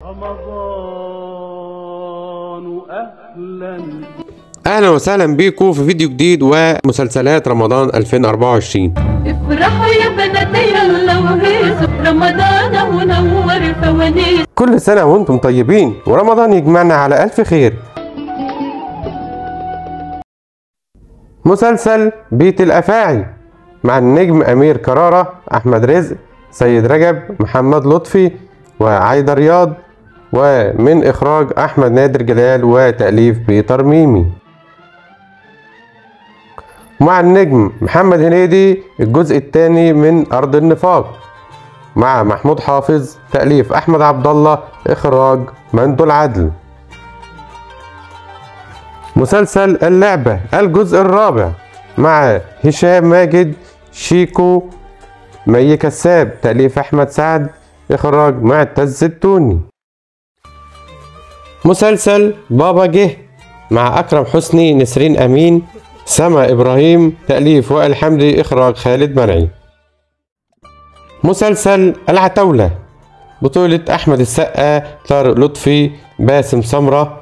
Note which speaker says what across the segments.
Speaker 1: رمضان
Speaker 2: اهلا وسهلا بيكم في فيديو جديد ومسلسلات رمضان 2024.
Speaker 3: افرحوا يا بناتي يلا وهيصوا رمضان ونور فوانيس.
Speaker 2: كل سنة وانتم طيبين ورمضان يجمعنا على ألف خير. مسلسل بيت الأفاعي مع النجم أمير كرارة، أحمد رزق، سيد رجب، محمد لطفي وعايدة رياض، ومن إخراج أحمد نادر جلال وتأليف بيتر ميمي. مع النجم محمد هنيدي الجزء الثاني من أرض النفاق مع محمود حافظ، تأليف أحمد عبد الله، إخراج مندو العدل. مسلسل اللعبة الجزء الرابع مع هشام ماجد، شيكو، مي كساب، تأليف أحمد سعد، إخراج معتز التوني. مسلسل بابا جه مع أكرم حسني، نسرين أمين، سما إبراهيم، تأليف وائل حمدي، إخراج خالد منعي. مسلسل العتاولة بطولة أحمد السقا، طارق لطفي، باسم سمرة،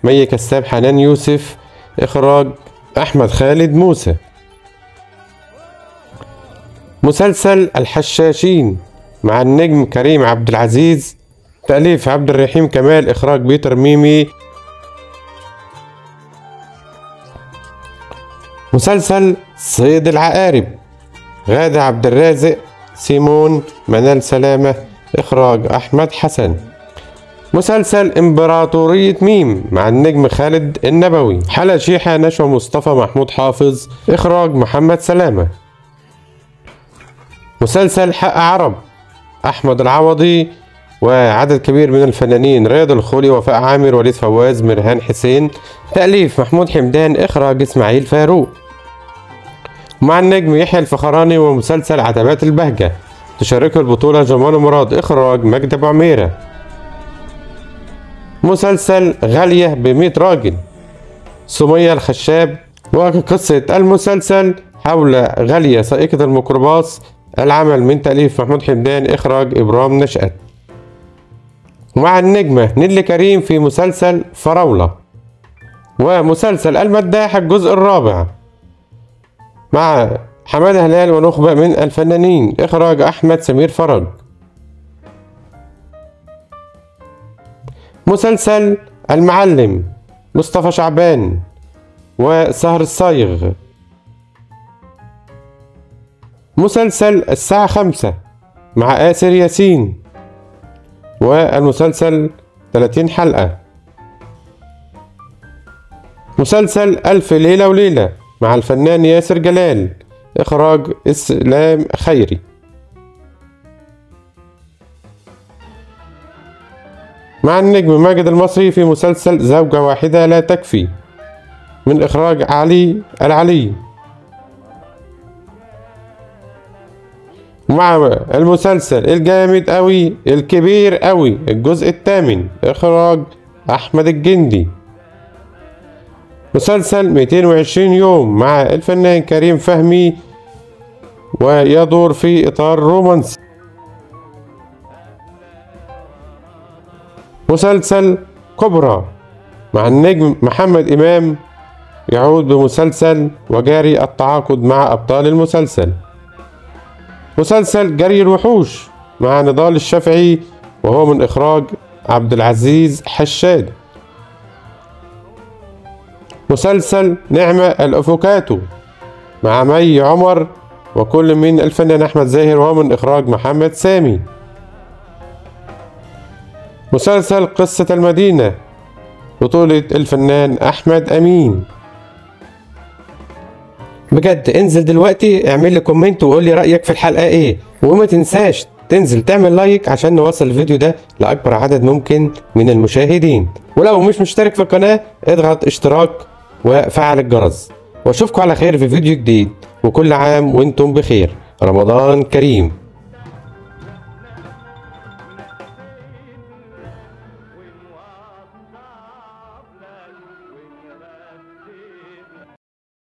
Speaker 2: مي كساب، حنان يوسف، إخراج أحمد خالد موسى. مسلسل الحشاشين مع النجم كريم عبد العزيز، تأليف عبد الرحيم كمال، إخراج بيتر ميمي. مسلسل صيد العقارب، غادة عبد الرازق، سيمون، منال سلامة، إخراج أحمد حسن. مسلسل إمبراطورية ميم مع النجم خالد النبوي، حلا شيحة، نشوى مصطفى، محمود حافظ، إخراج محمد سلامة. مسلسل حق عرب، أحمد العوضي وعدد كبير من الفنانين، رياض الخولي، وفاء عامر، وليد فواز، مرهان حسين، تأليف محمود حمدان، إخراج إسماعيل فاروق. مع النجم يحيى الفخراني ومسلسل عتبات البهجة، تشاركه البطولة جمال مراد، إخراج مجدي أبو عميرة. مسلسل غالية ب100 راجل، سمية الخشاب، وقصة المسلسل حول غالية سائقة الميكروباص، العمل من تأليف محمود حمدان، إخراج إبرام نشأت. مع النجمة نيللي كريم في مسلسل فراولة. ومسلسل المداح الجزء الرابع مع حمادة هلال ونخبة من الفنانين، إخراج أحمد سمير فرج. مسلسل المعلم مصطفى شعبان وسهر الصايغ. مسلسل الساعة 5 مع آسر ياسين، والمسلسل 30 حلقة. مسلسل ألف ليلة وليلة مع الفنان ياسر جلال، إخراج إسلام خيري. مع النجم ماجد المصري في مسلسل زوجة واحدة لا تكفي، من إخراج علي العلي. مع المسلسل الجامد أوي الكبير أوي الجزء الثامن، إخراج أحمد الجندي. مسلسل 220 يوم مع الفنان كريم فهمي، ويدور في إطار رومانسي. مسلسل كبرى مع النجم محمد إمام، يعود بمسلسل وجاري التعاقد مع أبطال المسلسل. مسلسل جري الوحوش مع نضال الشافعي، وهو من إخراج عبد العزيز حشاد. مسلسل نعمة الأفوكاتو مع مي عمر وكل من الفنان أحمد زاهر، وهو من إخراج محمد سامي. مسلسل قصة المدينة بطولة الفنان أحمد أمين. بجد انزل دلوقتي اعمل لي كومنت وقول لي رأيك في الحلقة ايه، وما تنساش تنزل تعمل لايك عشان نوصل الفيديو ده لأكبر عدد ممكن من المشاهدين، ولو مش مشترك في القناة اضغط اشتراك وفعل الجرس، واشوفكم على خير في فيديو جديد، وكل عام وانتم بخير. رمضان كريم.